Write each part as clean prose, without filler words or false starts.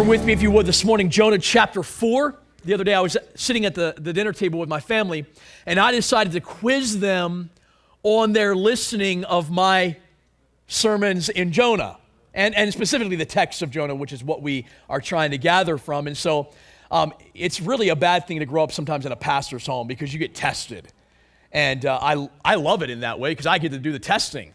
over with me, if you would, this morning, Jonah chapter 4. The other day, I was sitting at the dinner table with my family, and I decided to quiz them on their listening of my sermons in Jonah, and specifically the text of Jonah, which is what we are trying to gather from. And so it's really a bad thing to grow up sometimes in a pastor's home because you get tested. And I love it in that way because I get to do the testing.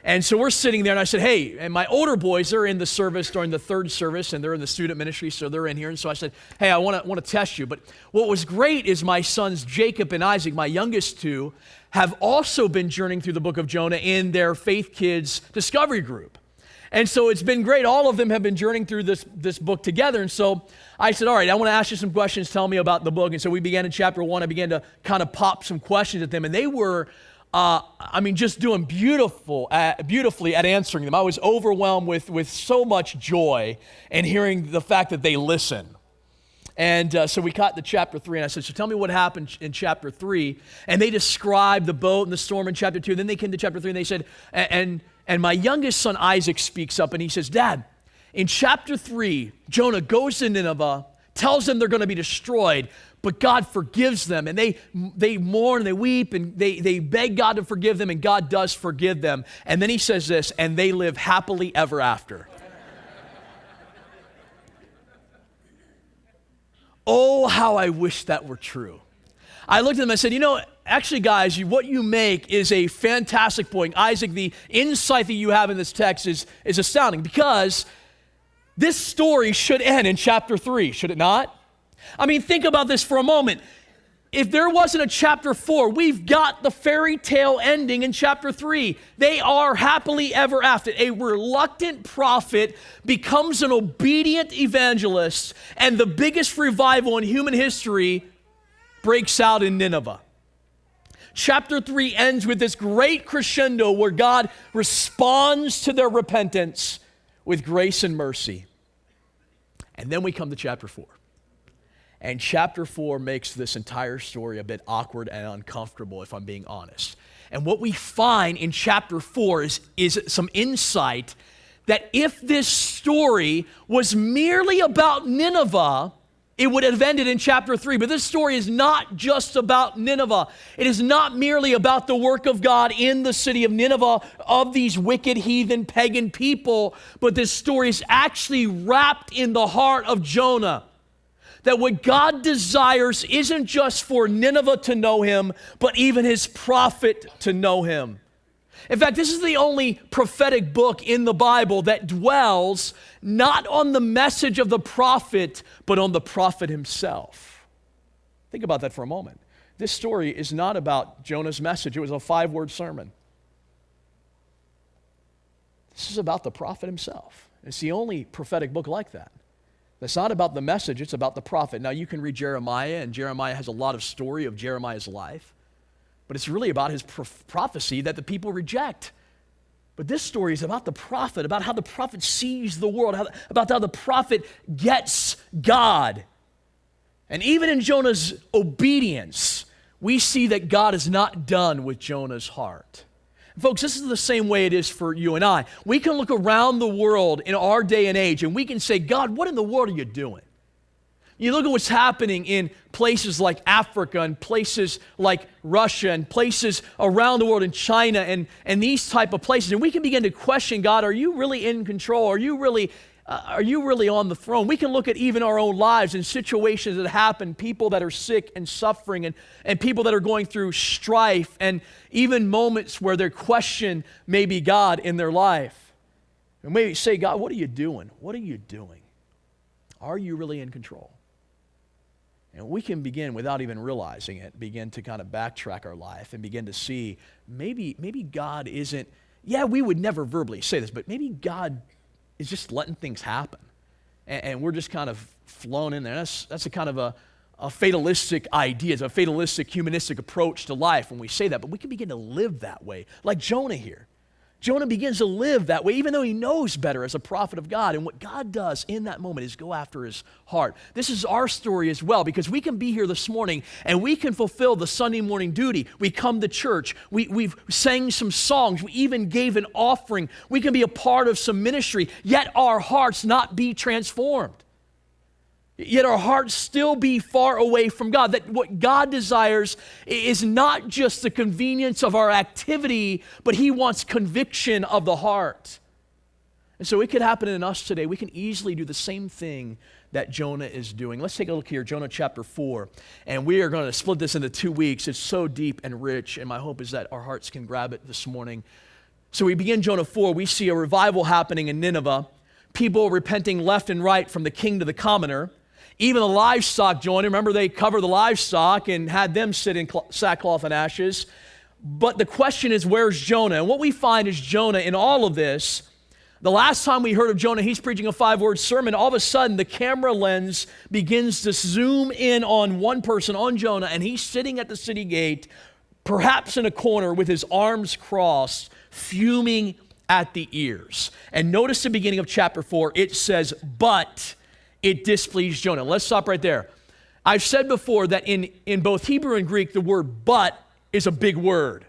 And so we're sitting there, and I said, hey, and my older boys, they're in the service during the third service, and they're in the student ministry, so they're in here. And so I said, hey, I want to test you. But what was great is my sons, Jacob and Isaac, my youngest two, have also been journeying through the book of Jonah in their Faith Kids Discovery Group. And so it's been great. All of them have been journeying through this book together. And so I said, all right, I want to ask you some questions. Tell me about the book. And so we began in chapter 1. I began to kind of pop some questions at them, and they were just doing beautifully at answering them. I was overwhelmed with so much joy in hearing the fact that they listen. And so we got to chapter 3, and I said, so tell me what happened in chapter 3. And they described the boat and the storm in chapter 2. And then they came to chapter 3, and they said, and my youngest son Isaac speaks up, and he says, Dad, in chapter 3, Jonah goes to Nineveh, tells them they're going to be destroyed, but God forgives them, and they mourn, and they weep, and they beg God to forgive them, and God does forgive them. And then he says this, and they live happily ever after. Oh, how I wish that were true. I looked at them and I said, actually, guys, what you make is a fantastic point. Isaac, the insight that you have in this text is astounding, because this story should end in chapter 3, should it not? I mean, think about this for a moment. If there wasn't a chapter 4, we've got the fairy tale ending in chapter 3. They are happily ever after. A reluctant prophet becomes an obedient evangelist, and the biggest revival in human history breaks out in Nineveh. Chapter 3 ends with this great crescendo where God responds to their repentance with grace and mercy. And then we come to chapter 4. And chapter 4 makes this entire story a bit awkward and uncomfortable, if I'm being honest. And what we find in chapter 4 is some insight that if this story was merely about Nineveh, it would have ended in chapter 3. But this story is not just about Nineveh. It is not merely about the work of God in the city of Nineveh of these wicked, heathen, pagan people, but this story is actually wrapped in the heart of Jonah. That what God desires isn't just for Nineveh to know him, but even his prophet to know him. In fact, this is the only prophetic book in the Bible that dwells not on the message of the prophet, but on the prophet himself. Think about that for a moment. This story is not about Jonah's message. It was a 5-word sermon. This is about the prophet himself. It's the only prophetic book like that. It's not about the message, it's about the prophet. Now, you can read Jeremiah, and Jeremiah has a lot of story of Jeremiah's life, but it's really about his prophecy that the people reject. But this story is about the prophet, about how the prophet sees the world, about how the prophet gets God. And even in Jonah's obedience, we see that God is not done with Jonah's heart. Folks, this is the same way it is for you and I. We can look around the world in our day and age, and we can say, God, what in the world are you doing? You look at what's happening in places like Africa and places like Russia and places around the world in China and these type of places, and we can begin to question, God, are you really in control? Are you really on the throne? We can look at even our own lives and situations that happen, people that are sick and suffering and people that are going through strife and even moments where their question may be God in their life. And maybe say, God, what are you doing? What are you doing? Are you really in control? And we can begin, without even realizing it, begin to kind of backtrack our life and begin to see maybe God isn't, we would never verbally say this, but maybe God is just letting things happen. And we're just kind of flown in there. That's a kind of a fatalistic idea. It's a fatalistic, humanistic approach to life when we say that. But we can begin to live that way, like Jonah here. Jonah begins to live that way, even though he knows better as a prophet of God. And what God does in that moment is go after his heart. This is our story as well, because we can be here this morning and we can fulfill the Sunday morning duty. We come to church. We've sang some songs. We even gave an offering. We can be a part of some ministry, yet our hearts not be transformed. Yet our hearts still be far away from God. That what God desires is not just the convenience of our activity, but He wants conviction of the heart. And so it could happen in us today. We can easily do the same thing that Jonah is doing. Let's take a look here, Jonah chapter 4. And we are going to split this into 2 weeks. It's so deep and rich, and my hope is that our hearts can grab it this morning. So we begin Jonah 4. We see a revival happening in Nineveh. People repenting left and right from the king to the commoner. Even the livestock joined. Remember, they covered the livestock and had them sit in sackcloth and ashes. But the question is, where's Jonah? And what we find is Jonah in all of this. The last time we heard of Jonah, he's preaching a 5-word sermon. All of a sudden, the camera lens begins to zoom in on one person, on Jonah, and he's sitting at the city gate, perhaps in a corner with his arms crossed, fuming at the ears. And notice the beginning of chapter 4. It says, but it displeased Jonah. Let's stop right there. I've said before that in both Hebrew and Greek, the word but is a big word.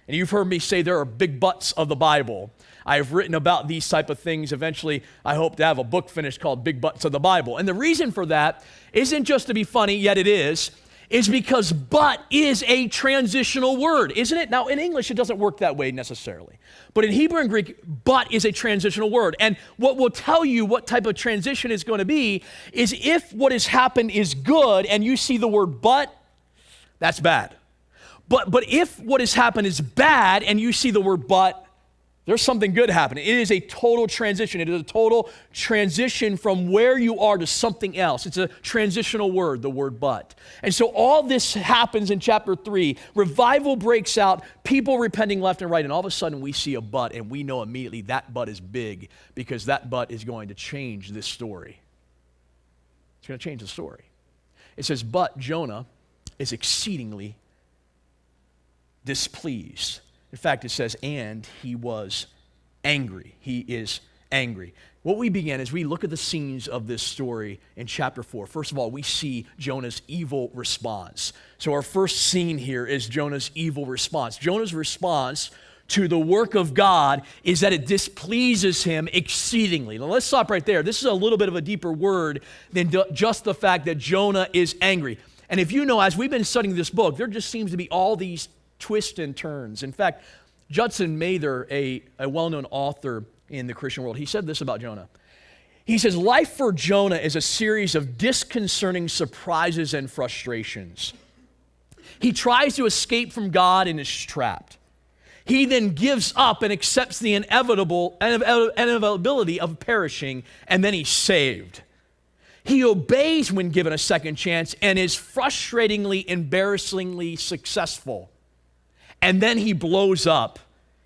And you've heard me say there are big buts of the Bible. I've written about these type of things. Eventually, I hope to have a book finished called Big Butts of the Bible. And the reason for that isn't just to be funny, yet it is because but is a transitional word, isn't it? Now, in English, it doesn't work that way necessarily. But in Hebrew and Greek, but is a transitional word. And what will tell you what type of transition is going to be is if what has happened is good and you see the word but, that's bad. But if what has happened is bad and you see the word but, there's something good happening. It is a total transition. It is a total transition from where you are to something else. It's a transitional word, the word but. And so all this happens in chapter 3. Revival breaks out, people repenting left and right, and all of a sudden we see a but, and we know immediately that but is big because that but is going to change this story. It's going to change the story. It says, but Jonah is exceedingly displeased. In fact, it says, and he was angry. He is angry. What we begin is we look at the scenes of this story in chapter 4. First of all, we see Jonah's evil response. So our first scene here is Jonah's evil response. Jonah's response to the work of God is that it displeases him exceedingly. Now let's stop right there. This is a little bit of a deeper word than just the fact that Jonah is angry. And if you know, as we've been studying this book, there just seems to be all these twists and turns. In fact, Judson Mather, a well-known author in the Christian world, he said this about Jonah. He says, life for Jonah is a series of disconcerting surprises and frustrations. He tries to escape from God and is trapped. He then gives up and accepts the inevitability of perishing, and then he's saved. He obeys when given a second chance and is frustratingly, embarrassingly successful. And then he blows up.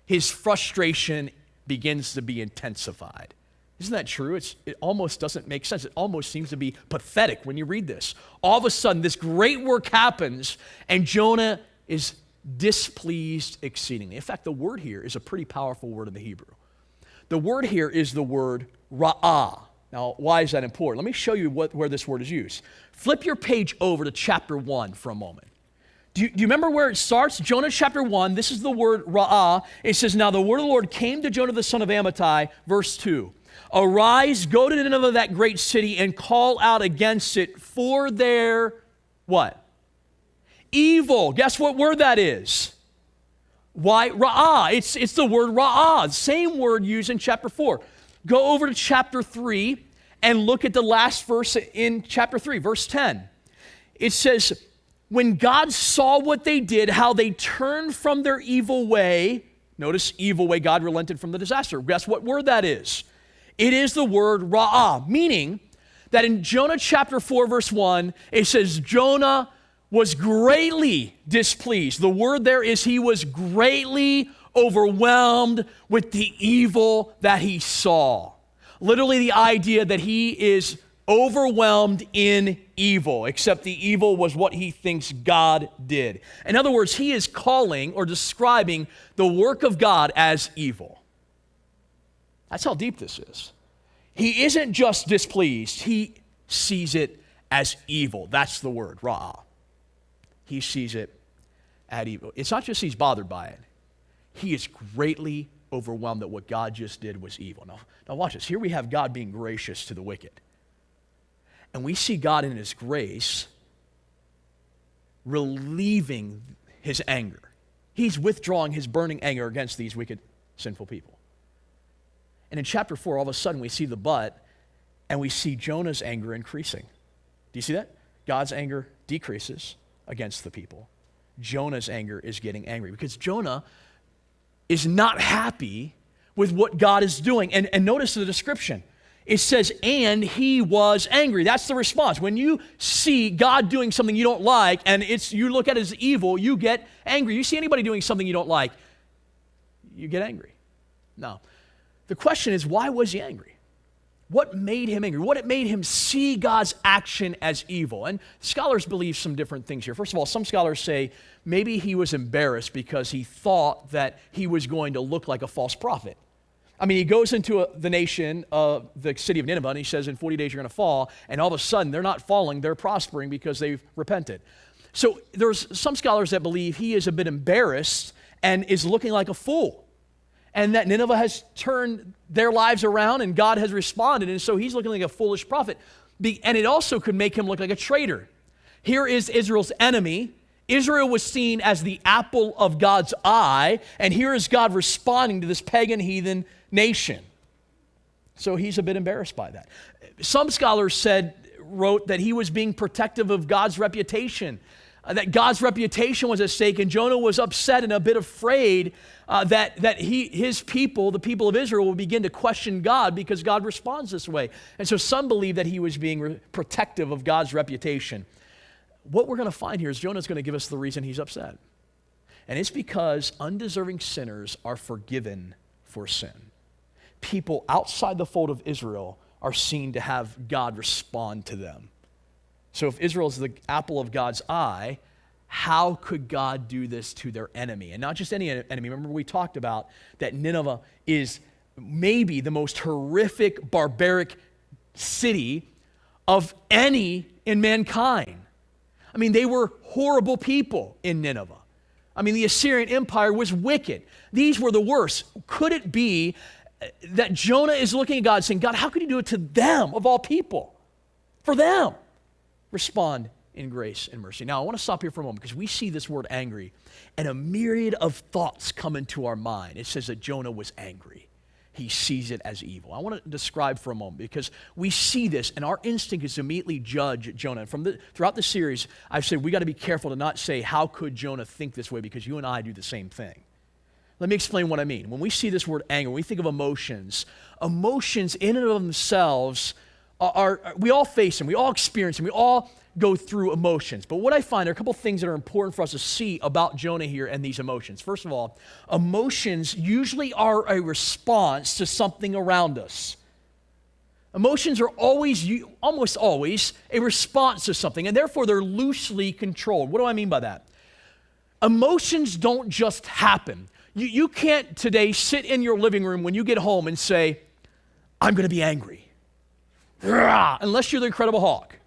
His frustration begins to be intensified. Isn't that true? It almost doesn't make sense. It almost seems to be pathetic when you read this. All of a sudden, this great work happens, and Jonah is displeased exceedingly. In fact, the word here is a pretty powerful word in the Hebrew. The word here is the word ra'ah. Now, why is that important? Let me show you where this word is used. Flip your page over to chapter 1 for a moment. Do you remember where it starts? Jonah chapter 1, this is the word ra'ah. It says, now the word of the Lord came to Jonah the son of Amittai, verse 2. Arise, go to Nineveh, that great city, and call out against it for their, what? Evil. Guess what word that is? Why? Ra'ah. It's the word ra'ah, same word used in chapter 4. Go over to chapter 3 and look at the last verse in chapter 3, verse 10. It says, when God saw what they did, how they turned from their evil way, notice evil way, God relented from the disaster. Guess what word that is? It is the word ra'ah, meaning that in Jonah chapter 4, verse 1, it says Jonah was greatly displeased. The word there is he was greatly overwhelmed with the evil that he saw. Literally the idea that he is overwhelmed in evil, except the evil was what he thinks God did. In other words, he is calling or describing the work of God as evil. That's how deep this is. He isn't just displeased, he sees it as evil. That's the word, ra'ah. He sees it as evil. It's not just he's bothered by it. He is greatly overwhelmed that what God just did was evil. Now watch this. Here we have God being gracious to the wicked. And we see God in his grace relieving his anger. He's withdrawing his burning anger against these wicked, sinful people. And in chapter 4, all of a sudden we see the but, and we see Jonah's anger increasing. Do you see that? God's anger decreases against the people. Jonah's anger is getting angry because Jonah is not happy with what God is doing. And notice the description. It says, and he was angry. That's the response. When you see God doing something you don't like and you look at it as evil, you get angry. You see anybody doing something you don't like, you get angry. Now, the question is, why was he angry? What made him angry? What made him see God's action as evil? And scholars believe some different things here. First of all, some scholars say maybe he was embarrassed because he thought that he was going to look like a false prophet. I mean, he goes into the nation of the city of Nineveh, and he says, in 40 days you're going to fall, and all of a sudden they're not falling, they're prospering because they've repented. So there's some scholars that believe he is a bit embarrassed and is looking like a fool, and that Nineveh has turned their lives around and God has responded, and so he's looking like a foolish prophet. And it also could make him look like a traitor. Here is Israel's enemy. Israel was seen as the apple of God's eye, and here is God responding to this pagan heathen nation. So he's a bit embarrassed by that. Some scholars wrote that he was being protective of God's reputation, that God's reputation was at stake, and Jonah was upset and a bit afraid that his people, the people of Israel, will begin to question God because God responds this way. And so some believe that he was being protective of God's reputation. What we're going to find here is Jonah's going to give us the reason he's upset. And it's because undeserving sinners are forgiven for sin. People outside the fold of Israel are seen to have God respond to them. So if Israel is the apple of God's eye, how could God do this to their enemy? And not just any enemy. Remember we talked about that Nineveh is maybe the most horrific, barbaric city of any in mankind. I mean, they were horrible people in Nineveh. I mean, the Assyrian Empire was wicked. These were the worst. Could it be that Jonah is looking at God saying, God, how could you do it to them of all people? For them. Respond in grace and mercy. Now, I want to stop here for a moment because we see this word angry and a myriad of thoughts come into our mind. It says that Jonah was angry. He sees it as evil. I want to describe for a moment because we see this and our instinct is to immediately judge Jonah. Throughout the series, I've said we got to be careful to not say, how could Jonah think this way, because you and I do the same thing. Let me explain what I mean. When we see this word anger, when we think of emotions in and of themselves we all face them, we all experience them, we all go through emotions. But what I find are a couple things that are important for us to see about Jonah here and these emotions. First of all, emotions usually are a response to something around us. Emotions are almost always a response to something, and therefore they're loosely controlled. What do I mean by that? Emotions don't just happen. You can't today sit in your living room when you get home and say, I'm going to be angry. Unless you're the Incredible Hulk.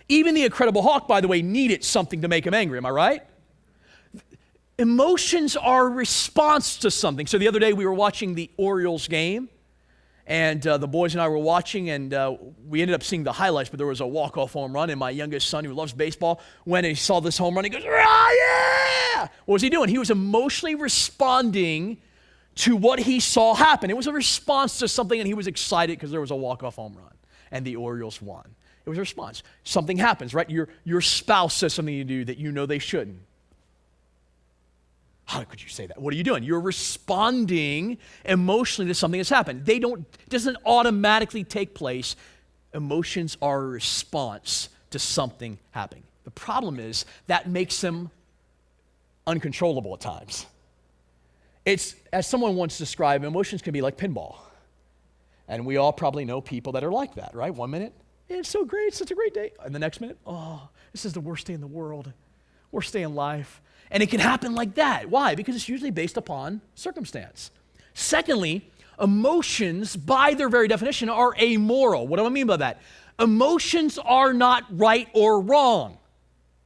Even the Incredible Hulk, by the way, needed something to make him angry. Am I right? Emotions are a response to something. So the other day we were watching the Orioles game, and the boys and I were watching, and we ended up seeing the highlights, but there was a walk-off home run, and my youngest son, who loves baseball, went and he saw this home run, he goes, yeah! What was he doing? He was emotionally responding to what he saw happen. It was a response to something, and he was excited because there was a walk-off home run, and the Orioles won. It was a response. Something happens, right? Your spouse says something you do that you know they shouldn't. How could you say that? What are you doing? You're responding emotionally to something that's happened. It doesn't automatically take place. Emotions are a response to something happening. The problem is that makes them uncontrollable at times. It's, as someone once described, emotions can be like pinball. And we all probably know people that are like that, right? 1 minute, yeah, it's so great, it's such a great day. And the next minute, oh, this is the worst day in the world, worst day in life. And it can happen like that. Why? Because it's usually based upon circumstance. Secondly, emotions, by their very definition, are amoral. What do I mean by that? Emotions are not right or wrong.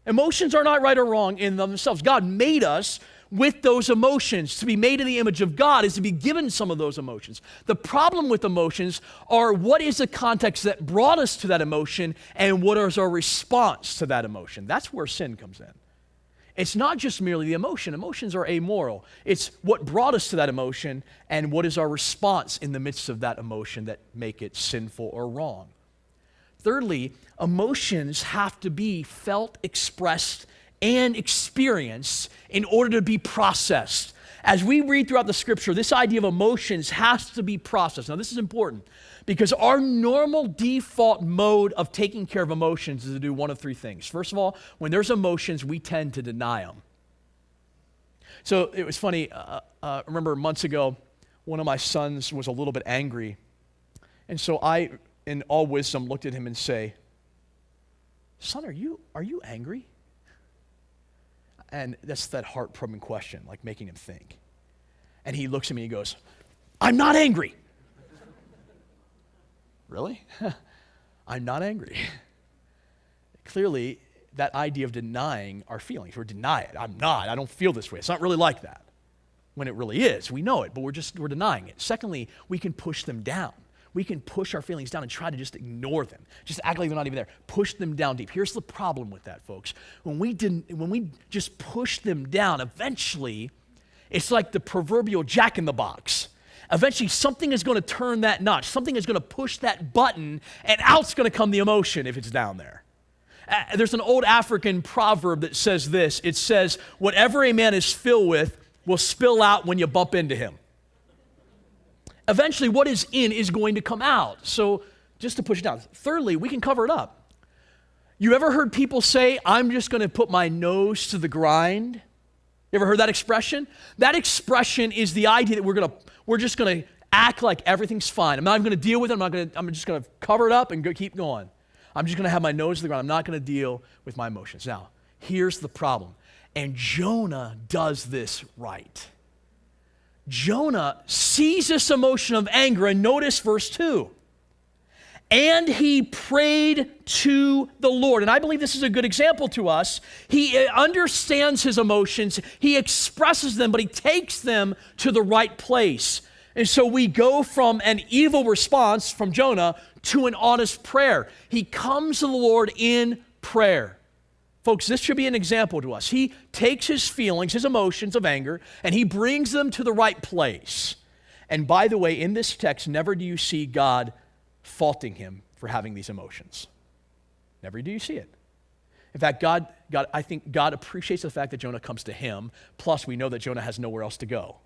Emotions are not right or wrong in themselves. God made us with those emotions. To be made in the image of God is to be given some of those emotions. The problem with emotions are what is the context that brought us to that emotion and what is our response to that emotion. That's where sin comes in. It's not just merely the emotion. Emotions are amoral. It's what brought us to that emotion and what is our response in the midst of that emotion that make it sinful or wrong. Thirdly, emotions have to be felt, expressed, and experienced in order to be processed. As we read throughout the scripture, this idea of emotions has to be processed. Now, this is important because our normal default mode of taking care of emotions is to do one of three things. First of all, when there's emotions, we tend to deny them. So it was funny, I remember months ago, one of my sons was a little bit angry. And so I, in all wisdom, looked at him and say, "Son, are you angry?" And that's that heart-probing question, like making him think. And he looks at me and he goes, "I'm not angry." Really? I'm not angry. Clearly, that idea of denying our feelings, we're denying it. I don't feel this way. It's not really like that. When it really is, we know it, but we're denying it. Secondly, we can push them down. We can push our feelings down and try to just ignore them. Just act like they're not even there. Push them down deep. Here's the problem with that, folks. When we just push them down, eventually, it's like the proverbial jack in the box. Eventually, something is going to turn that notch. Something is going to push that button, and out's going to come the emotion if it's down there. There's an old African proverb that says this. It says, "Whatever a man is filled with will spill out when you bump into him." Eventually, what is in is going to come out. So just to push it down. Thirdly, we can cover it up. You ever heard people say, "I'm just going to put my nose to the grind"? You ever heard that expression? That expression is the idea that we're just going to act like everything's fine. I'm not even going to deal with it. I'm just going to cover it up and keep going. I'm just going to have my nose to the ground. I'm not going to deal with my emotions. Now, here's the problem. And Jonah does this right. Jonah sees this emotion of anger, and notice verse 2. And he prayed to the Lord. And I believe this is a good example to us. He understands his emotions, he expresses them, but he takes them to the right place. And so we go from an evil response from Jonah to an honest prayer. He comes to the Lord in prayer. Folks, this should be an example to us. He takes his feelings, his emotions of anger, and he brings them to the right place. And by the way, in this text, never do you see God faulting him for having these emotions. Never do you see it. In fact, I think God appreciates the fact that Jonah comes to him, plus we know that Jonah has nowhere else to go.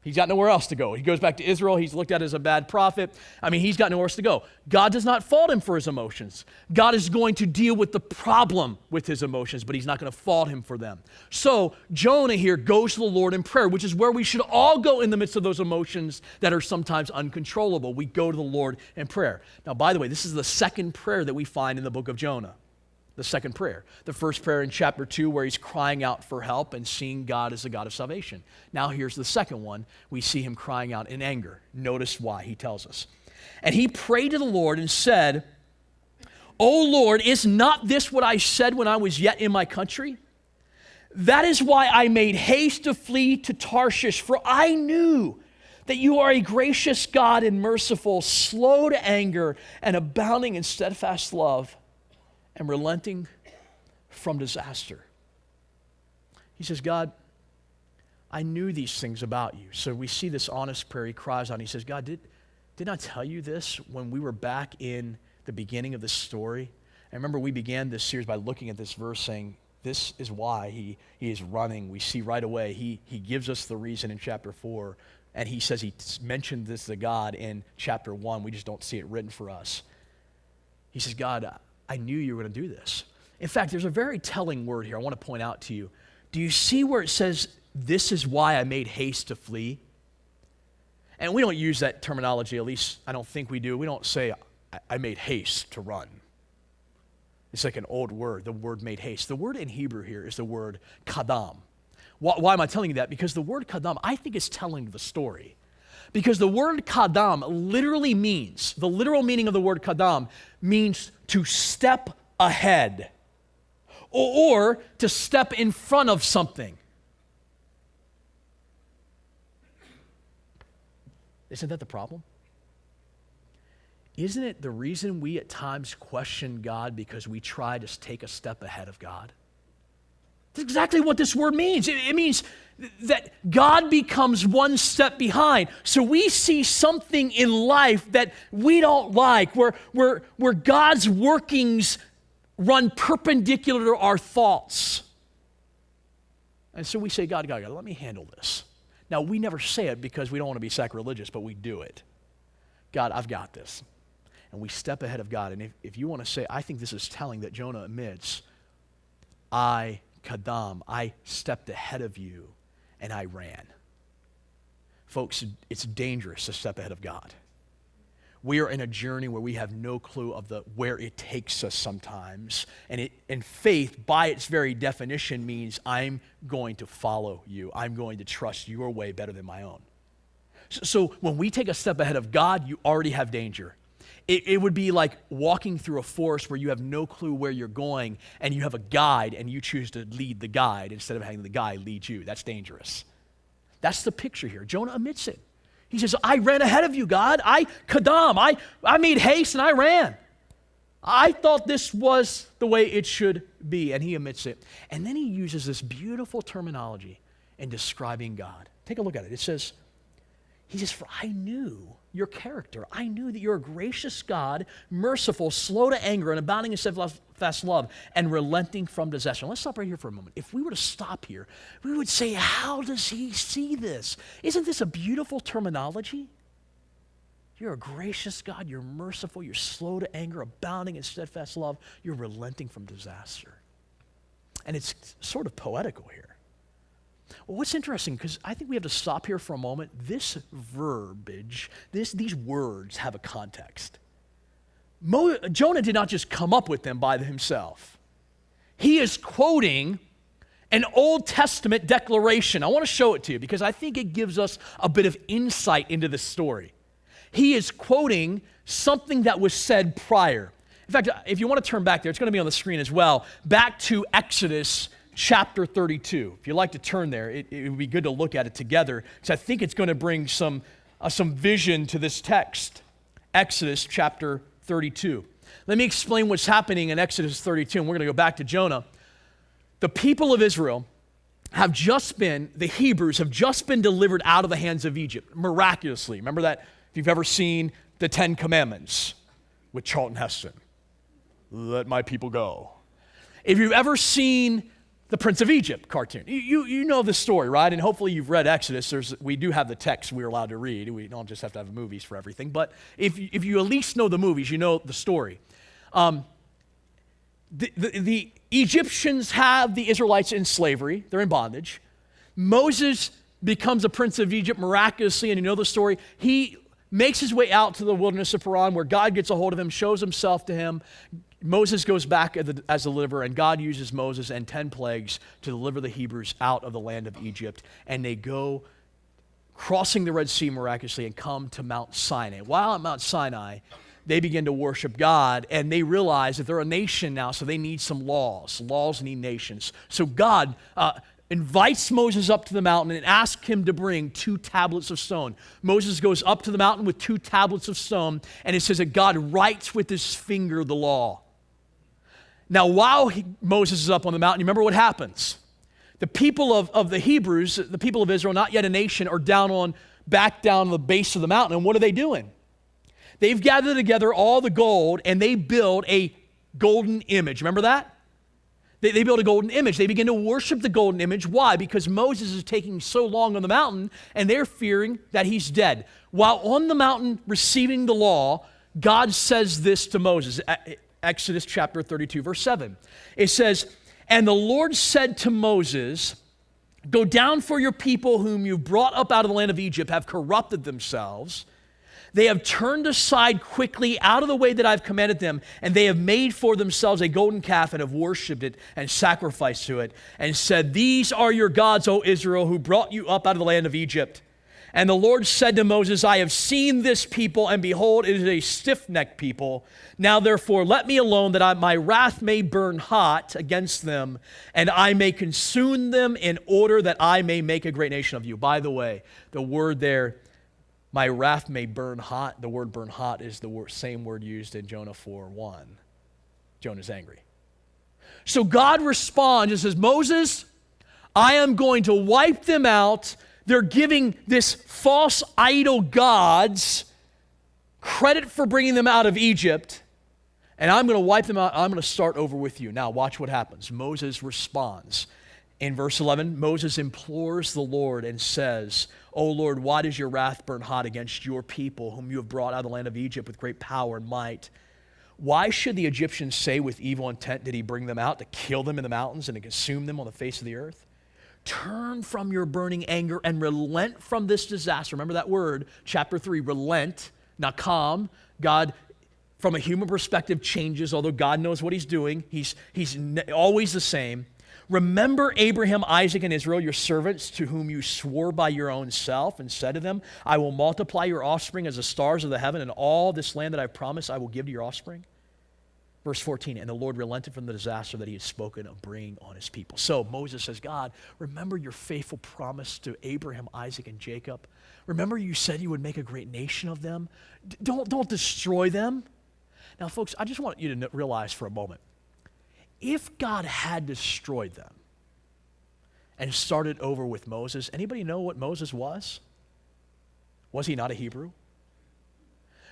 He's got nowhere else to go. He goes back to Israel. He's looked at as a bad prophet. He's got nowhere else to go. God does not fault him for his emotions. God is going to deal with the problem with his emotions, but he's not going to fault him for them. So Jonah here goes to the Lord in prayer, which is where we should all go in the midst of those emotions that are sometimes uncontrollable. We go to the Lord in prayer. Now, by the way, this is the second prayer that we find in the book of Jonah. The second prayer. The first prayer in chapter 2 where he's crying out for help and seeing God as the God of salvation. Now here's the second one. We see him crying out in anger. Notice why, he tells us. And he prayed to the Lord and said, "O Lord, is not this what I said when I was yet in my country? That is why I made haste to flee to Tarshish, for I knew that you are a gracious God and merciful, slow to anger and abounding in steadfast love, and relenting from disaster." He says, "God, I knew these things about you." So we see this honest prayer. He cries out and he says, "God, didn't I tell you this when we were back in the beginning of this story?" And remember, we began this series by looking at this verse saying, this is why he is running. We see right away, he gives us the reason in chapter 4. And he says he mentioned this to God in chapter 1. We just don't see it written for us. He says, "God, I knew you were going to do this." In fact, there's a very telling word here I want to point out to you. Do you see where it says, "This is why I made haste to flee"? And we don't use that terminology, at least I don't think we do. We don't say, "I made haste to run." It's like an old word, the word "made haste." The word in Hebrew here is the word kadam. Why am I telling you that? Because the word kadam, I think, is telling the story. Because the word kadam literally means, the literal meaning of the word kadam means to step ahead or to step in front of something. Isn't that the problem? Isn't it the reason we at times question God because we try to take a step ahead of God? That's exactly what this word means. It means that God becomes one step behind. So we see something in life that we don't like, where God's workings run perpendicular to our thoughts. And so we say, God, let me handle this. Now, we never say it because we don't want to be sacrilegious, but we do it. God, I've got this. And we step ahead of God. And if you want to say, I think this is telling that Jonah admits, I stepped ahead of you and I ran. Folks, it's dangerous to step ahead of God. We are in a journey where we have no clue of where it takes us sometimes. And faith, by its very definition, means I'm going to follow you. I'm going to trust your way better than my own. So when we take a step ahead of God, you already have danger. It would be like walking through a forest where you have no clue where you're going and you have a guide and you choose to lead the guide instead of having the guide lead you. That's dangerous. That's the picture here. Jonah admits it. He says, I ran ahead of you, God. I made haste and I ran. I thought this was the way it should be, and he admits it. And then he uses this beautiful terminology in describing God. Take a look at it. He says, for I knew your character. I knew that you're a gracious God, merciful, slow to anger, and abounding in steadfast love, and relenting from disaster. Let's stop right here for a moment. If we were to stop here, we would say, how does he see this? Isn't this a beautiful terminology? You're a gracious God, you're merciful, you're slow to anger, abounding in steadfast love, you're relenting from disaster. And it's sort of poetical here. Well, what's interesting, because I think we have to stop here for a moment, this verbiage, these words have a context. Jonah did not just come up with them by himself. He is quoting an Old Testament declaration. I want to show it to you because I think it gives us a bit of insight into this story. He is quoting something that was said prior. In fact, if you want to turn back there, it's going to be on the screen as well, back to Exodus chapter 32. If you'd like to turn there, it would be good to look at it together because I think it's going to bring some vision to this text. Exodus chapter 32. Let me explain what's happening in Exodus 32, and we're going to go back to Jonah. The people of Israel the Hebrews have just been delivered out of the hands of Egypt, miraculously. Remember that? If you've ever seen the 10 Commandments with Charlton Heston. Let my people go. If you've ever seen the Prince of Egypt cartoon. You know the story, right? And hopefully you've read Exodus. We do have the text we're allowed to read. We don't just have to have movies for everything. But if you at least know the movies, you know the story. The Egyptians have the Israelites in slavery. They're in bondage. Moses becomes a prince of Egypt miraculously, and you know the story. He makes his way out to the wilderness of Paran where God gets a hold of him, shows himself to him. Moses goes back as a deliverer, and God uses Moses and 10 plagues to deliver the Hebrews out of the land of Egypt. And they go crossing the Red Sea miraculously and come to Mount Sinai. While at Mount Sinai, they begin to worship God, and they realize that they're a nation now, so they need some laws. Laws need nations. So God invites Moses up to the mountain and asks him to bring 2 tablets of stone. Moses goes up to the mountain with 2 tablets of stone, and it says that God writes with his finger the law. Now, while Moses is up on the mountain, you remember what happens? The people of the Hebrews, the people of Israel, not yet a nation, are back down the base of the mountain. And what are they doing? They've gathered together all the gold, and they build a golden image. Remember that? They build a golden image. They begin to worship the golden image. Why? Because Moses is taking so long on the mountain, and they're fearing that he's dead. While on the mountain receiving the law, God says this to Moses. Exodus chapter 32, verse 7. It says, and the Lord said to Moses, go down, for your people whom you brought up out of the land of Egypt have corrupted themselves. They have turned aside quickly out of the way that I've commanded them, and they have made for themselves a golden calf and have worshipped it and sacrificed to it and said, these are your gods, O Israel, who brought you up out of the land of Egypt. And the Lord said to Moses, I have seen this people, and behold, it is a stiff-necked people. Now therefore, let me alone, that my wrath may burn hot against them, and I may consume them in order that I may make a great nation of you. By the way, the word there, My wrath may burn hot. The word burn hot is the same word used in Jonah 4:1. Jonah's angry. So God responds and says, Moses, I am going to wipe them out. They're giving this false idol gods credit for bringing them out of Egypt, and I'm going to wipe them out. I'm going to start over with you. Now watch what happens. Moses responds. In verse 11, Moses implores the Lord and says, O Lord, why does your wrath burn hot against your people, whom you have brought out of the land of Egypt with great power and might? Why should the Egyptians say with evil intent did he bring them out, to kill them in the mountains and to consume them on the face of the earth? Turn from your burning anger and relent from this disaster. Remember that word, chapter 3, relent, not calm. God, from a human perspective, changes, although God knows what he's doing. He's always the same. Remember Abraham, Isaac, and Israel, your servants, to whom you swore by your own self and said to them, I will multiply your offspring as the stars of the heaven, and all this land that I've promised I will give to your offspring. Verse 14, and the Lord relented from the disaster that he had spoken of bringing on his people. So Moses says, God, remember your faithful promise to Abraham, Isaac, and Jacob. Remember you said you would make a great nation of them. Don't destroy them. Now, folks, I just want you to realize for a moment, if God had destroyed them and started over with Moses, anybody know what Moses was? Was he not a Hebrew?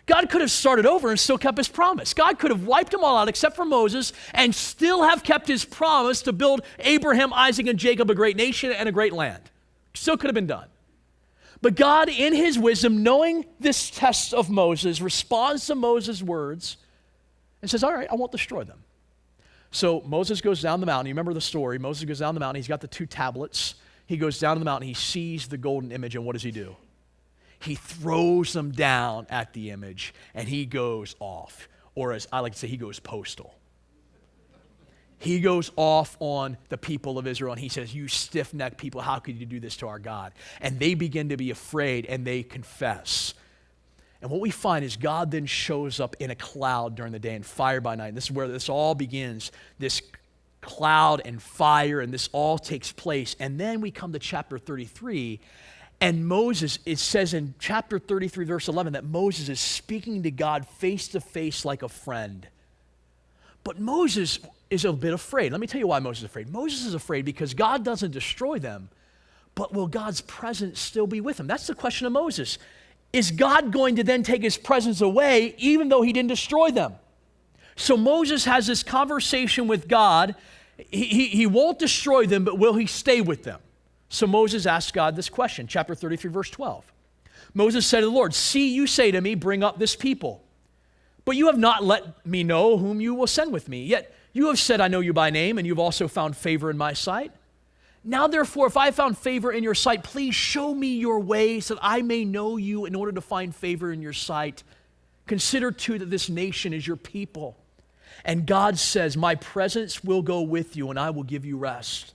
God could have started over and still kept his promise. God could have wiped them all out except for Moses and still have kept his promise to build Abraham, Isaac, and Jacob a great nation and a great land. Still could have been done. But God, in his wisdom, knowing this test of Moses, responds to Moses' words and says, all right, I won't destroy them. So Moses goes down the mountain. You remember the story. Moses goes down the mountain. He's got the 2 tablets. He goes down the mountain. He sees the golden image, and what does he do? He throws them down at the image, and he goes off. Or as I like to say, he goes postal. He goes off on the people of Israel, and he says, you stiff-necked people, how could you do this to our God? And they begin to be afraid, and they confess. And what we find is God then shows up in a cloud during the day and fire by night. And this is where this all begins, this cloud and fire, and this all takes place. And then we come to chapter 33, and Moses, it says in chapter 33, verse 11, that Moses is speaking to God face to face like a friend. But Moses is a bit afraid. Let me tell you why Moses is afraid. Moses is afraid because God doesn't destroy them, but will God's presence still be with him? That's the question of Moses. Is God going to then take his presence away even though he didn't destroy them? So Moses has this conversation with God. He won't destroy them, but will he stay with them? So Moses asks God this question, chapter 33, verse 12. Moses said to the Lord, see, you say to me, bring up this people. But you have not let me know whom you will send with me. Yet you have said, I know you by name, and you've also found favor in my sight. Now, therefore, if I found favor in your sight, please show me your ways that I may know you in order to find favor in your sight. Consider, too, that this nation is your people. And God says, my presence will go with you, and I will give you rest.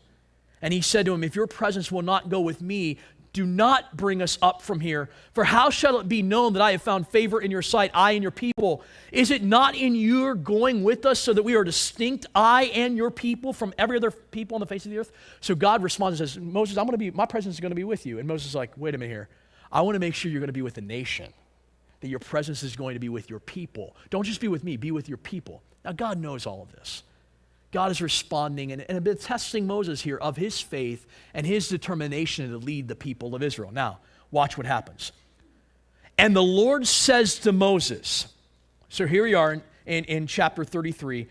And he said to him, if your presence will not go with me, do not bring us up from here. For how shall it be known that I have found favor in your sight, I and your people? Is it not in your going with us so that we are distinct, I and your people, from every other people on the face of the earth? So God responds and says, Moses, my presence is going to be with you. And Moses is like, wait a minute here. I want to make sure you're going to be with the nation, that your presence is going to be with your people. Don't just be with me, be with your people. Now, God knows all of this. God is responding and a bit testing Moses here of his faith and his determination to lead the people of Israel. Now, watch what happens. And the Lord says to Moses, so here we are in chapter 33,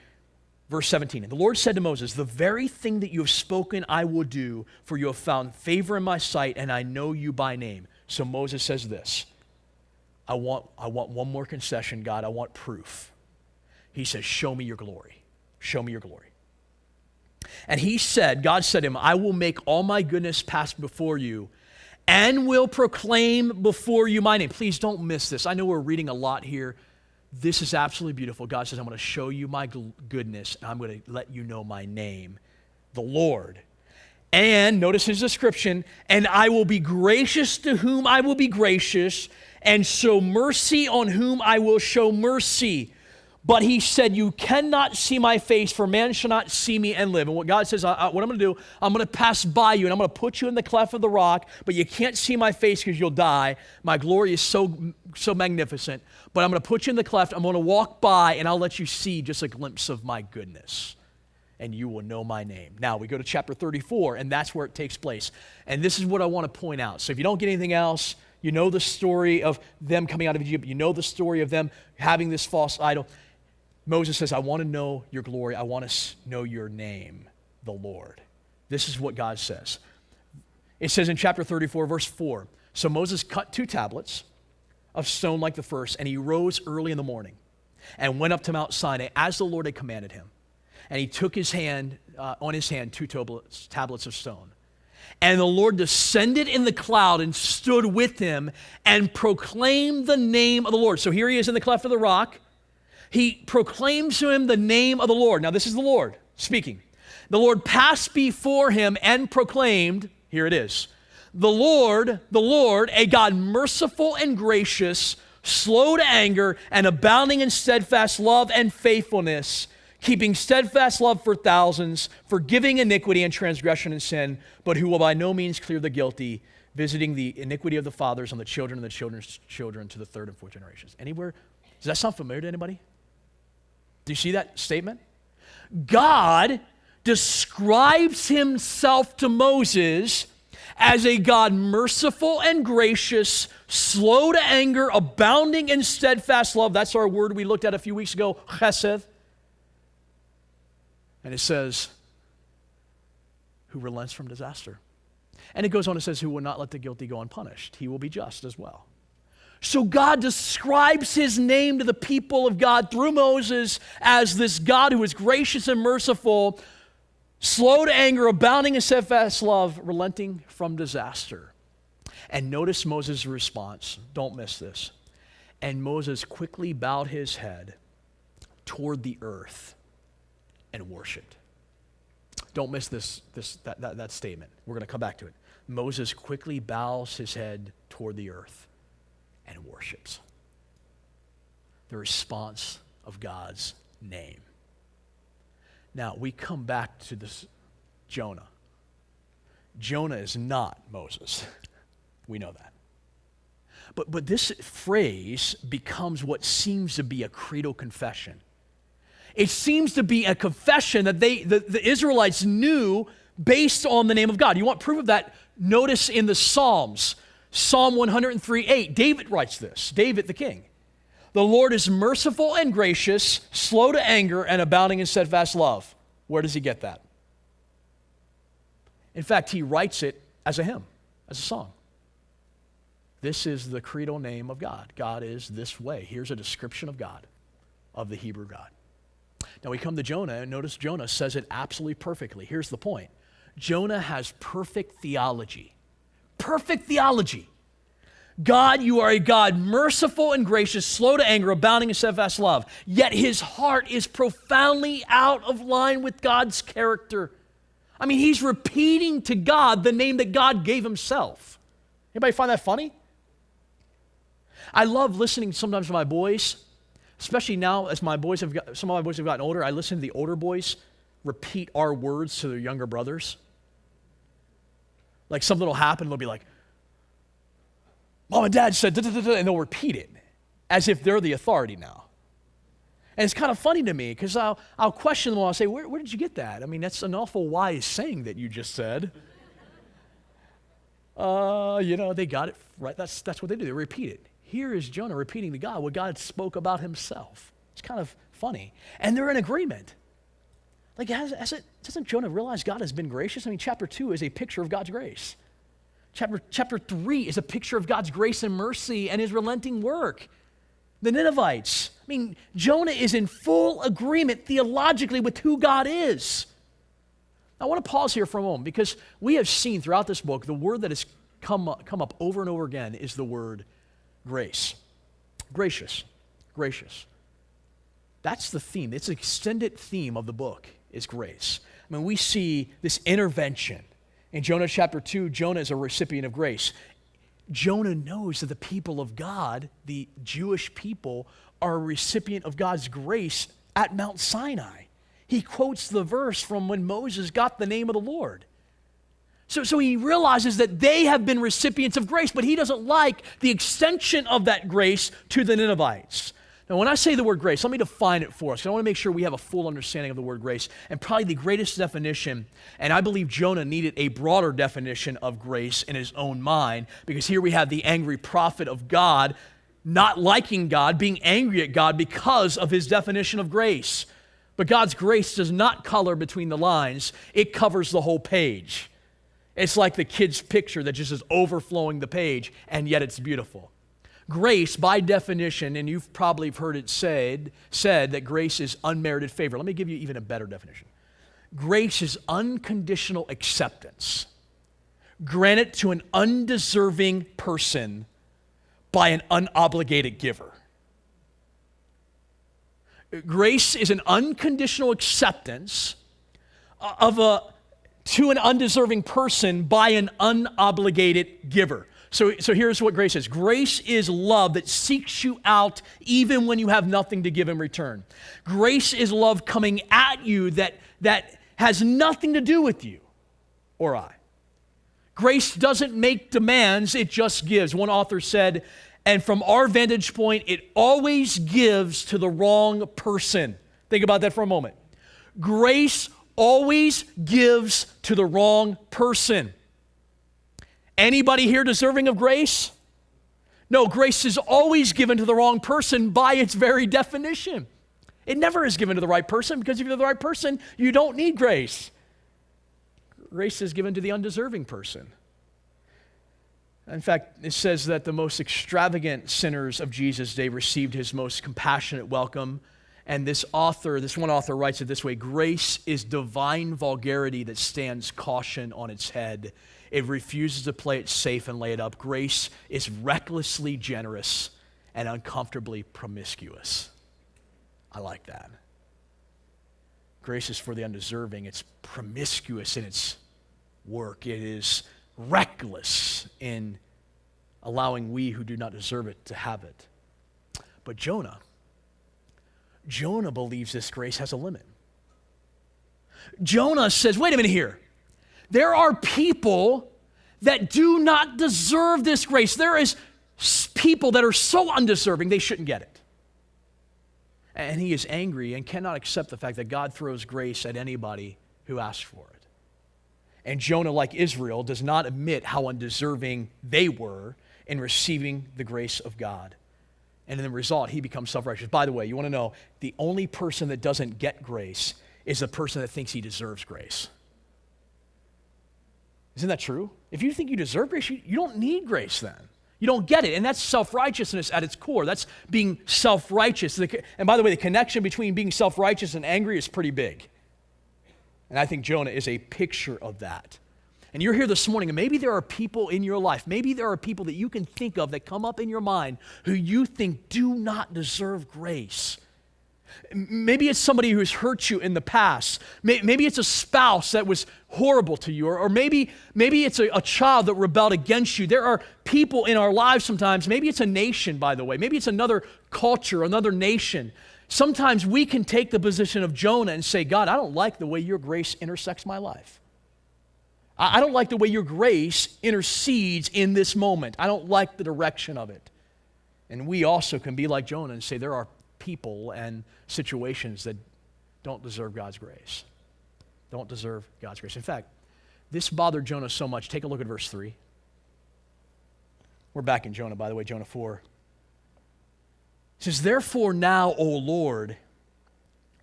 verse 17. And the Lord said to Moses, the very thing that you have spoken I will do, for you have found favor in my sight, and I know you by name. So Moses says this, I want one more concession, God. I want proof. He says, show me your glory. Show me your glory. And he said, God said to him, I will make all my goodness pass before you and will proclaim before you my name. Please don't miss this. I know we're reading a lot here. This is absolutely beautiful. God says, I'm going to show you my goodness, and I'm going to let you know my name, the Lord. And notice his description, and I will be gracious to whom I will be gracious, and show mercy on whom I will show mercy. But he said, you cannot see my face, for man shall not see me and live. And what God says, what I'm going to do, I'm going to pass by you, and I'm going to put you in the cleft of the rock, but you can't see my face because you'll die. My glory is so magnificent. But I'm going to put you in the cleft. I'm going to walk by, and I'll let you see just a glimpse of my goodness, and you will know my name. Now, we go to chapter 34, and that's where it takes place. And this is what I want to point out. So if you don't get anything else, you know the story of them coming out of Egypt. You know the story of them having this false idol. Moses says, I want to know your glory. I want to know your name, the Lord. This is what God says. It says in chapter 34, verse 4, so Moses cut 2 tablets of stone like the first, and he rose early in the morning and went up to Mount Sinai as the Lord had commanded him. And he took his hand, on his hand, 2 tablets of stone. And the Lord descended in the cloud and stood with him and proclaimed the name of the Lord. So here he is in the cleft of the rock. He proclaims to him the name of the Lord. Now, this is the Lord speaking. The Lord passed before him and proclaimed, here it is, the Lord, a God merciful and gracious, slow to anger, and abounding in steadfast love and faithfulness, keeping steadfast love for thousands, forgiving iniquity and transgression and sin, but who will by no means clear the guilty, visiting the iniquity of the fathers on the children and the children's children to the 3rd and 4th generations. Anywhere? Does that sound familiar to anybody? Do you see that statement? God describes himself to Moses as a God merciful and gracious, slow to anger, abounding in steadfast love. That's our word we looked at a few weeks ago, chesed. And it says, who relents from disaster. And it goes on and says, who will not let the guilty go unpunished. He will be just as well. So God describes his name to the people of God through Moses as this God who is gracious and merciful, slow to anger, abounding in steadfast love, relenting from disaster. And notice Moses' response. Don't miss this. And Moses quickly bowed his head toward the earth and worshiped. Don't miss that statement. We're going to come back to it. Moses quickly bows his head toward the earth and worships. The response of God's name. Now, we come back to this Jonah. Jonah is not Moses. We know that. But this phrase becomes what seems to be a credo confession. It seems to be a confession that the Israelites knew based on the name of God. You want proof of that? Notice in the Psalms. Psalm 103:8, David writes this, David the king. The Lord is merciful and gracious, slow to anger, and abounding in steadfast love. Where does he get that? In fact, he writes it as a hymn, as a song. This is the credo name of God. God is this way. Here's a description of God, of the Hebrew God. Now we come to Jonah, and notice Jonah says it absolutely perfectly. Here's the point. Jonah has perfect theology. Perfect theology. God, you are a God merciful and gracious, slow to anger, abounding in steadfast love. Yet his heart is profoundly out of line with God's character. I mean, he's repeating to God the name that God gave himself. Anybody find that funny? I love listening sometimes to my boys, especially now as some of my boys have gotten older. I listen to the older boys repeat our words to their younger brothers. Like something will happen, they'll be like, Mom and Dad said, da, da, da, da, and they'll repeat it as if they're the authority now. And it's kind of funny to me because I'll question them. I'll say, where did you get that? I mean, that's an awful wise saying that you just said. They got it right. That's what they do. They repeat it. Here is Jonah repeating to God what God spoke about himself. It's kind of funny. And they're in agreement. Like, doesn't Jonah realize God has been gracious? I mean, chapter 2 is a picture of God's grace. Chapter 3 is a picture of God's grace and mercy and his relenting work. The Ninevites. I mean, Jonah is in full agreement theologically with who God is. I want to pause here for a moment because we have seen throughout this book, the word that has come up over and over again is the word grace. Gracious. Gracious. That's the theme. It's an extended theme of the book is grace. I mean, we see this intervention. In Jonah chapter 2, Jonah is a recipient of grace. Jonah knows that the people of God, the Jewish people, are a recipient of God's grace at Mount Sinai. He quotes the verse from when Moses got the name of the Lord. So he realizes that they have been recipients of grace, but he doesn't like the extension of that grace to the Ninevites. Now, when I say the word grace, let me define it for us. I want to make sure we have a full understanding of the word grace. And probably the greatest definition, and I believe Jonah needed a broader definition of grace in his own mind, because here we have the angry prophet of God, not liking God, being angry at God because of his definition of grace. But God's grace does not color between the lines. It covers the whole page. It's like the kid's picture that just is overflowing the page, and yet it's beautiful. Grace, by definition, and you've probably heard it said that grace is unmerited favor. Let me give you even a better definition. Grace is unconditional acceptance granted to an undeserving person by an unobligated giver. Grace is an unconditional acceptance to an undeserving person by an unobligated giver. So here's what grace is. Grace is love that seeks you out even when you have nothing to give in return. Grace is love coming at you that has nothing to do with you or I. Grace doesn't make demands, it just gives. One author said, and from our vantage point, it always gives to the wrong person. Think about that for a moment. Grace always gives to the wrong person. Anybody here deserving of grace? No, grace is always given to the wrong person by its very definition. It never is given to the right person, because if you're the right person, you don't need grace. Grace is given to the undeserving person. In fact, it says that the most extravagant sinners of Jesus' day received his most compassionate welcome. And this one author writes it this way: grace is divine vulgarity that stands caution on its head. It refuses to play it safe and lay it up. Grace is recklessly generous and uncomfortably promiscuous. I like that. Grace is for the undeserving. It's promiscuous in its work. It is reckless in allowing we who do not deserve it to have it. But Jonah believes this grace has a limit. Jonah says, wait a minute here. There are people that do not deserve this grace. There is people that are so undeserving they shouldn't get it. And he is angry and cannot accept the fact that God throws grace at anybody who asks for it. And Jonah, like Israel, does not admit how undeserving they were in receiving the grace of God. And in the result, he becomes self-righteous. By the way, you want to know, the only person that doesn't get grace is the person that thinks he deserves grace. Isn't that true? If you think you deserve grace, you don't need grace then. You don't get it. And that's self-righteousness at its core. That's being self-righteous. And by the way, the connection between being self-righteous and angry is pretty big. And I think Jonah is a picture of that. And you're here this morning, and maybe there are people in your life, maybe there are people that you can think of that come up in your mind who you think do not deserve grace. Maybe it's somebody who has hurt you in the past. Maybe it's a spouse that was horrible to you, or maybe it's a child that rebelled against you. There are people in our lives sometimes. Maybe it's a nation, by the way. Maybe it's another culture, another nation. Sometimes we can take the position of Jonah and say, God, I don't like the way your grace intersects my life. I don't like the way your grace intercedes in this moment. I don't like the direction of it. And we also can be like Jonah and say there are people and situations that don't deserve God's grace. Don't deserve God's grace. In fact, this bothered Jonah so much. Take a look at verse 3. We're back in Jonah, by the way, Jonah 4. It says, therefore now, O Lord,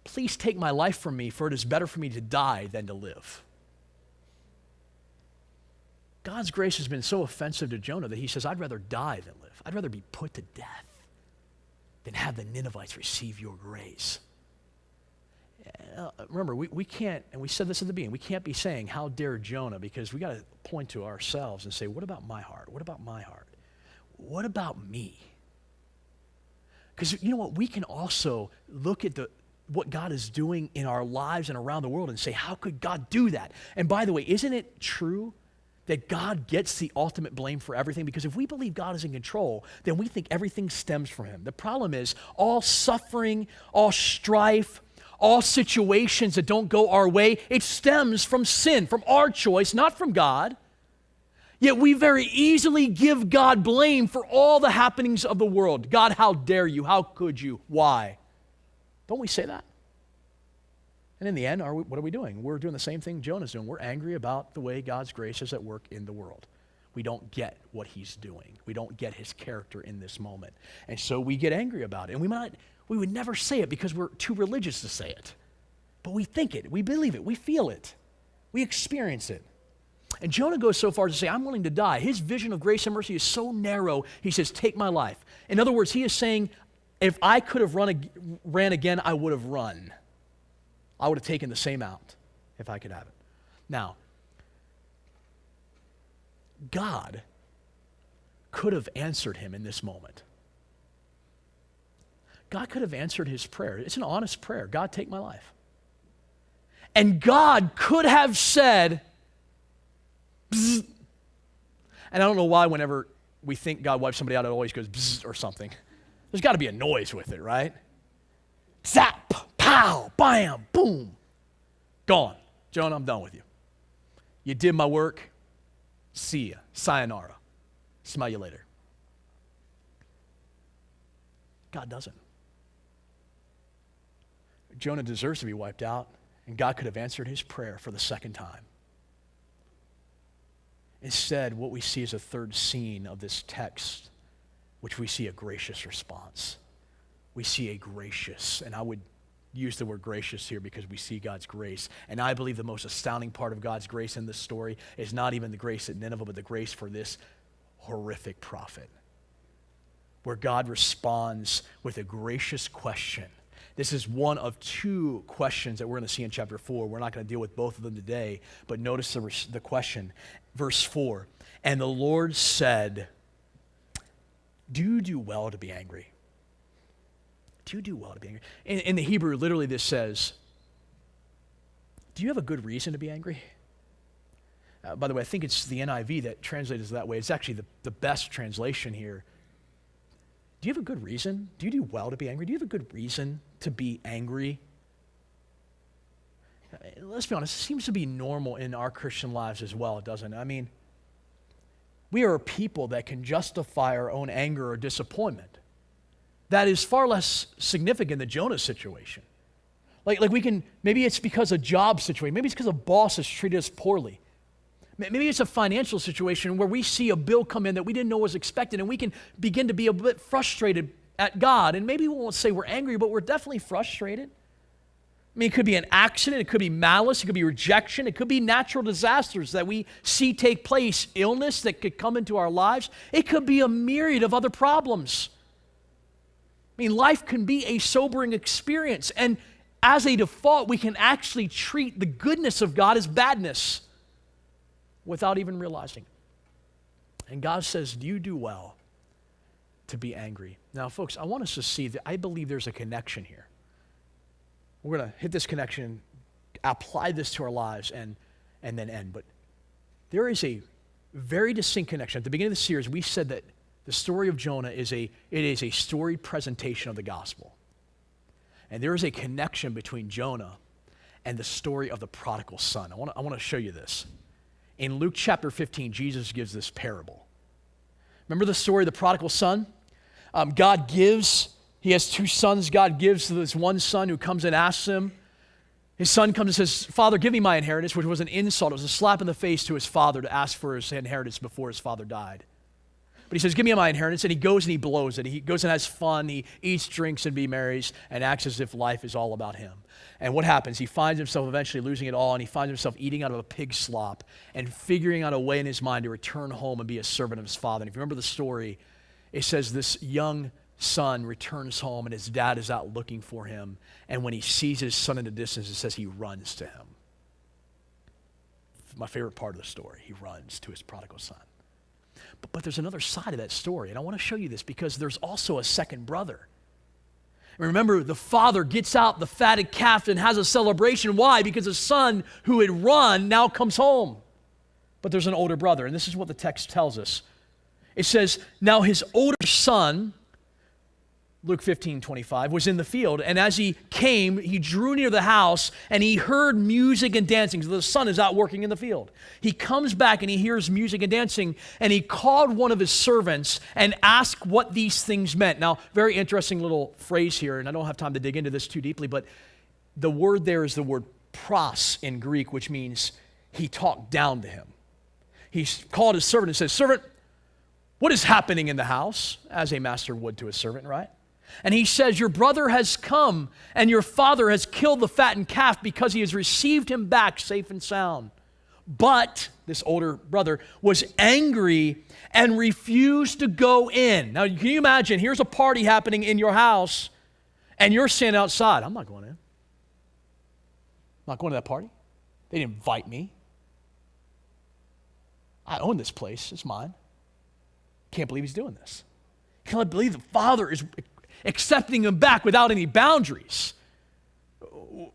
please take my life from me, for it is better for me to die than to live. God's grace has been so offensive to Jonah that he says, I'd rather die than live. I'd rather be put to death than have the Ninevites receive your grace. Remember, we can't, and we said this at the beginning, we can't be saying, how dare Jonah, because we got to point to ourselves and say, what about my heart? What about my heart? What about me? Because you know what? We can also look at what God is doing in our lives and around the world and say, how could God do that? And by the way, isn't it true that God gets the ultimate blame for everything? Because if we believe God is in control, then we think everything stems from him. The problem is all suffering, all strife, all situations that don't go our way, it stems from sin, from our choice, not from God. Yet we very easily give God blame for all the happenings of the world. God, how dare you? How could you? Why? Don't we say that? And in the end, what are we doing? We're doing the same thing Jonah's doing. We're angry about the way God's grace is at work in the world. We don't get what he's doing. We don't get his character in this moment. And so we get angry about it. And we would never say it because we're too religious to say it. But we think it. We believe it. We feel it. We experience it. And Jonah goes so far as to say, I'm willing to die. His vision of grace and mercy is so narrow, he says, take my life. In other words, he is saying, if I could have ran again, I would have run. I would have taken the same out if I could have it. Now, God could have answered him in this moment. God could have answered his prayer. It's an honest prayer. God, take my life. And God could have said, bzz. And I don't know why whenever we think God wipes somebody out, it always goes bzz or something. There's got to be a noise with it, right? Zap, pow, bam, boom. Gone. Jonah, I'm done with you. You did my work. See ya. Sayonara. Smell you later. God doesn't. Jonah deserves to be wiped out, and God could have answered his prayer for the second time. Instead, what we see is a third scene of this text, which we see a gracious response. We see a gracious, and I would use the word gracious here because we see God's grace. And I believe the most astounding part of God's grace in this story is not even the grace at Nineveh, but the grace for this horrific prophet, where God responds with a gracious question. This is one of two questions that we're going to see in chapter 4. We're not going to deal with both of them today, but notice the question. Verse 4, and the Lord said, do you do well to be angry? Do you do well to be angry? In the Hebrew, literally this says, do you have a good reason to be angry? By the way, I think it's the NIV that translates it that way. It's actually the best translation here. Do you have a good reason? Do you do well to be angry? Do you have a good reason to be angry? Let's be honest, it seems to be normal in our Christian lives as well, doesn't it? I mean, we are a people that can justify our own anger or disappointment. That is far less significant than Jonah's situation. Like we can, maybe it's because of job situation. Maybe it's because a boss has treated us poorly. Maybe it's a financial situation where we see a bill come in that we didn't know was expected, and we can begin to be a bit frustrated at God. And maybe we won't say we're angry, but we're definitely frustrated. I mean, it could be an accident, it could be malice, it could be rejection, it could be natural disasters that we see take place, illness that could come into our lives. It could be a myriad of other problems. I mean, life can be a sobering experience, and as a default, we can actually treat the goodness of God as badness without even realizing it. And God says, do you do well to be angry? Now, folks, I want us to see that I believe there's a connection here. We're going to hit this connection, apply this to our lives, and then end. But there is a very distinct connection. At the beginning of the series, we said that the story of Jonah is a storied presentation of the gospel. And there is a connection between Jonah and the story of the prodigal son. I want to show you this. In Luke chapter 15, Jesus gives this parable. Remember the story of the prodigal son? God gives, he has two sons. God gives to this one son who comes and asks him. His son comes and says, Father, give me my inheritance, which was an insult. It was a slap in the face to his father to ask for his inheritance before his father died. But he says, give me my inheritance, and he goes and he blows it. He goes and has fun. He eats, drinks, and be merry, and acts as if life is all about him. And what happens? He finds himself eventually losing it all, and he finds himself eating out of a pig's slop and figuring out a way in his mind to return home and be a servant of his father. And if you remember the story, it says this young son returns home, and his dad is out looking for him. And when he sees his son in the distance, it says he runs to him. My favorite part of the story, he runs to his prodigal son. But there's another side of that story, and I want to show you this because there's also a second brother. And remember, the father gets out the fatted calf and has a celebration. Why? Because the son who had run now comes home. but there's an older brother. And this is what the text tells us. It says, now his older son, Luke 15:25, was in the field, and as he came, he drew near the house, and he heard music and dancing. So the son is out working in the field. He comes back, and he hears music and dancing, and he called one of his servants and asked what these things meant. Now, very interesting little phrase here, and I don't have time to dig into this too deeply, but the word there is the word pros in Greek, which means he talked down to him. He called his servant and said, servant, what is happening in the house? As a master would to a servant, right? And he says, your brother has come, and your father has killed the fattened calf because he has received him back safe and sound. But this older brother was angry and refused to go in. Now, can you imagine? Here's a party happening in your house, and you're standing outside. I'm not going in. I'm not going to that party. They didn't invite me. I own this place. It's mine. Can't believe he's doing this. Can't believe the father is accepting him back without any boundaries,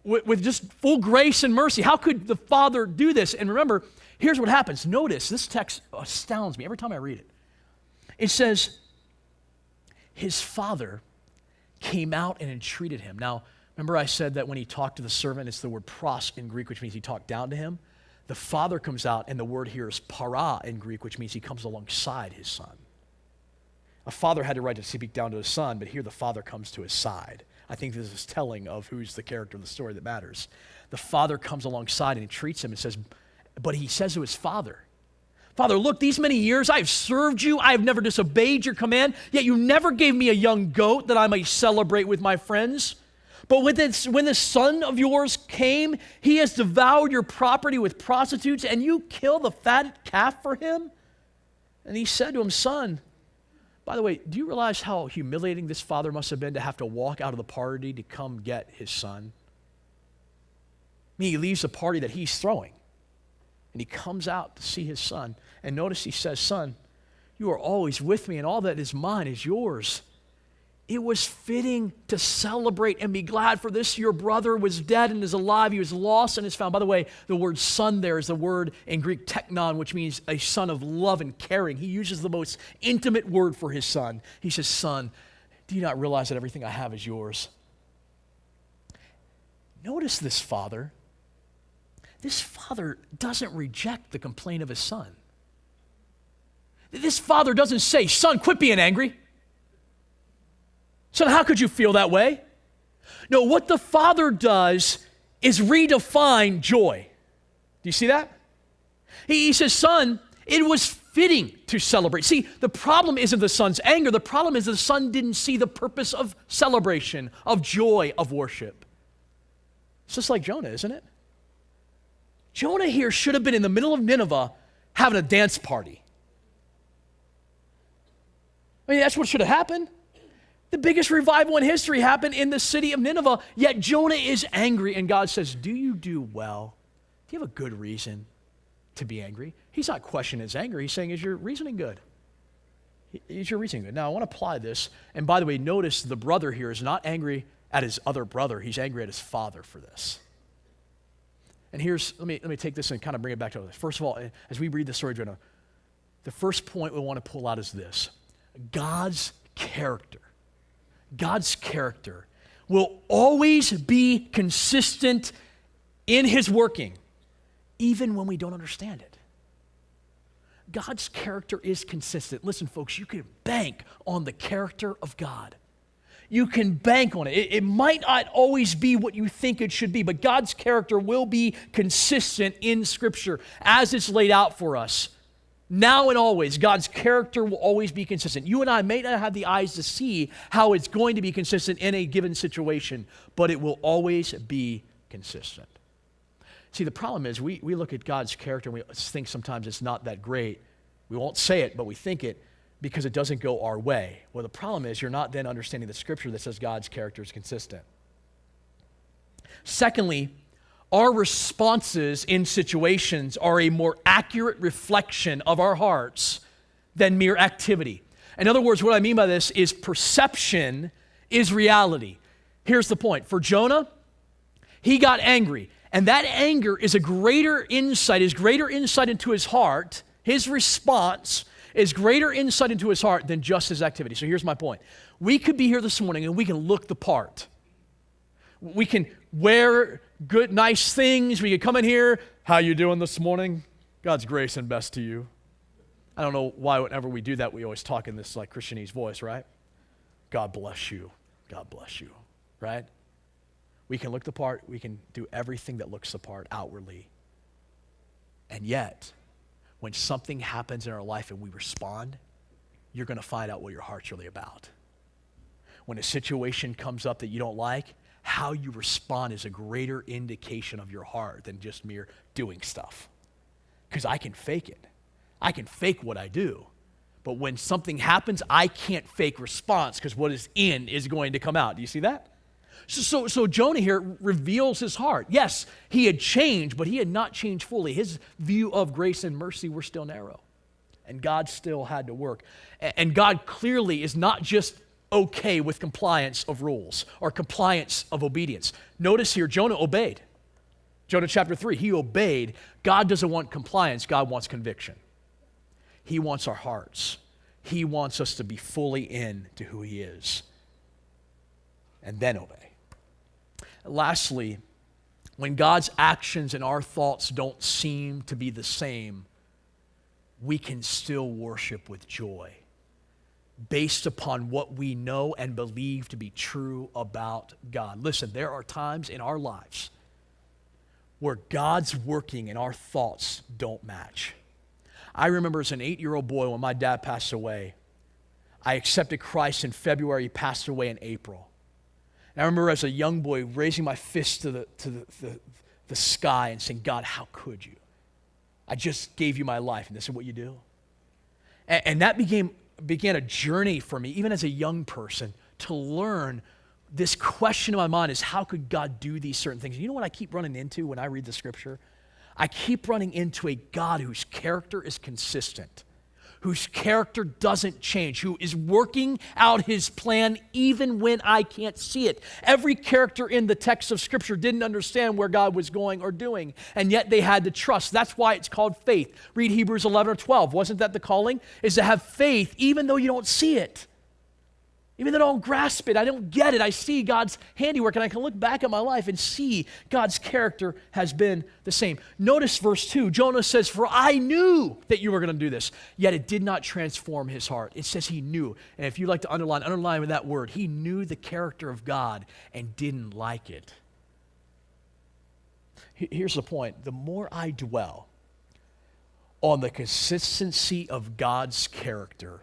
with just full grace and mercy. How could the father do this? And remember, here's what happens. Notice, this text astounds me every time I read it. It says, his father came out and entreated him. Now, remember I said that when he talked to the servant, it's the word pros in Greek, which means he talked down to him. The father comes out, and the word here is para in Greek, which means he comes alongside his son. A father had the right to speak down to his son, but here the father comes to his side. I think this is telling of who's the character of the story that matters. The father comes alongside and he treats him and says, but he says to his father, Father, look, these many years I have served you. I have never disobeyed your command, yet you never gave me a young goat that I might celebrate with my friends. But when this son of yours came, he has devoured your property with prostitutes, and you kill the fatted calf for him? And he said to him, son, by the way, do you realize how humiliating this father must have been to have to walk out of the party to come get his son? I mean, he leaves the party that he's throwing, and he comes out to see his son. And notice he says, son, you are always with me, and all that is mine is yours. It was fitting to celebrate and be glad, for this your brother was dead and is alive. He was lost and is found. By the way, the word son there is the word in Greek teknon, which means a son of love and caring. He uses the most intimate word for his son. He says, son, do you not realize that everything I have is yours? Notice this father. This father doesn't reject the complaint of his son. This father doesn't say, son, quit being angry. Son, how could you feel that way? No, what the father does is redefine joy. Do you see that? He says, son, it was fitting to celebrate. See, the problem isn't the son's anger. The problem is the son didn't see the purpose of celebration, of joy, of worship. It's just like Jonah, isn't it? Jonah here should have been in the middle of Nineveh having a dance party. I mean, that's what should have happened. The biggest revival in history happened in the city of Nineveh, yet Jonah is angry, and God says, do you do well? Do you have a good reason to be angry? He's not questioning his anger. He's saying, is your reasoning good? Is your reasoning good? Now, I want to apply this, and by the way, notice the brother here is not angry at his other brother. He's angry at his father for this. And here's, let me take this and kind of bring it back to this. First of all, as we read the story of Jonah, the first point we want to pull out is this. God's character will always be consistent in his working, even when we don't understand it. God's character is consistent. Listen, folks, you can bank on the character of God. You can bank on it. It might not always be what you think it should be, but God's character will be consistent in Scripture as it's laid out for us. Now and always, God's character will always be consistent. You and I may not have the eyes to see how it's going to be consistent in a given situation, but it will always be consistent. See, the problem is we look at God's character and we think sometimes it's not that great. We won't say it, but we think it because it doesn't go our way. Well, the problem is you're not then understanding the Scripture that says God's character is consistent. Secondly, our responses in situations are a more accurate reflection of our hearts than mere activity. In other words, what I mean by this is perception is reality. Here's the point. For Jonah, he got angry. And that anger is greater insight into his heart. His response is greater insight into his heart than just his activity. So here's my point. We could be here this morning and we can look the part. We can wear good, nice things. We can come in here. How you doing this morning? God's grace and best to you. I don't know why whenever we do that, we always talk in this like Christianese voice, right? God bless you. God bless you, right? We can look the part. We can do everything that looks the part outwardly. And yet, when something happens in our life and we respond, you're going to find out what your heart's really about. When a situation comes up that you don't like, how you respond is a greater indication of your heart than just mere doing stuff. Because I can fake it. I can fake what I do. But when something happens, I can't fake response because what is in is going to come out. Do you see that? So Jonah here reveals his heart. Yes, he had changed, but he had not changed fully. His view of grace and mercy were still narrow. And God still had to work. And God clearly is not just okay with compliance of rules or compliance of obedience. Notice here, Jonah obeyed. Jonah chapter 3, he obeyed. God doesn't want compliance. God wants conviction. He wants our hearts. He wants us to be fully in to who he is. And then obey. Lastly, when God's actions and our thoughts don't seem to be the same, we can still worship with joy based upon what we know and believe to be true about God. Listen, there are times in our lives where God's working and our thoughts don't match. I remember as an 8-year-old boy when my dad passed away, I accepted Christ in February, he passed away in April. And I remember as a young boy raising my fist to the sky and saying, God, how could you? I just gave you my life, and this is what you do. And that began a journey for me, even as a young person, to learn this question in my mind is, how could God do these certain things? And you know what I keep running into when I read the scripture? I keep running into a God whose character is consistent, whose character doesn't change, who is working out his plan even when I can't see it. Every character in the text of Scripture didn't understand where God was going or doing, and yet they had to trust. That's why it's called faith. Read Hebrews 11 or 12. Wasn't that the calling? Is to have faith even though you don't see it. Even though I don't grasp it, I don't get it, I see God's handiwork, and I can look back at my life and see God's character has been the same. Notice verse 2, Jonah says, for I knew that you were going to do this, yet it did not transform his heart. It says he knew, and if you'd like to underline with that word, he knew the character of God and didn't like it. Here's the point, the more I dwell on the consistency of God's character,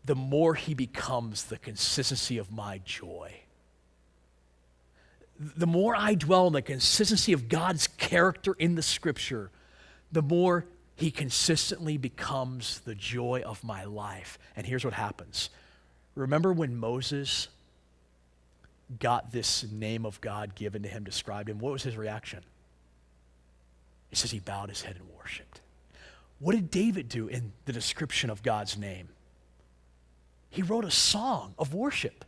the more he becomes the consistency of my joy. The more I dwell on the consistency of God's character in the scripture, the more he consistently becomes the joy of my life. And here's what happens. Remember when Moses got this name of God given to him, described him? What was his reaction? It says he bowed his head and worshiped. What did David do in the description of God's name? He wrote a song of worship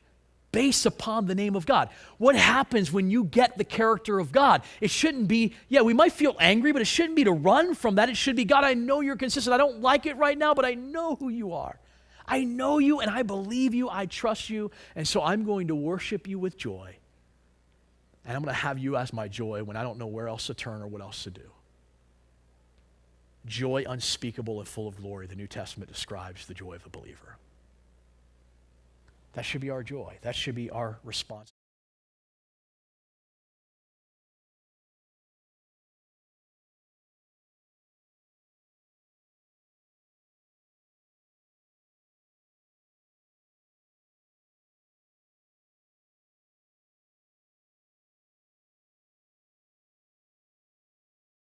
based upon the name of God. What happens when you get the character of God? It shouldn't be, we might feel angry, but it shouldn't be to run from that. It should be, God, I know you're consistent. I don't like it right now, but I know who you are. I know you and I believe you. I trust you. And so I'm going to worship you with joy. And I'm going to have you as my joy when I don't know where else to turn or what else to do. Joy unspeakable and full of glory. The New Testament describes the joy of the believer. That should be our joy. That should be our response.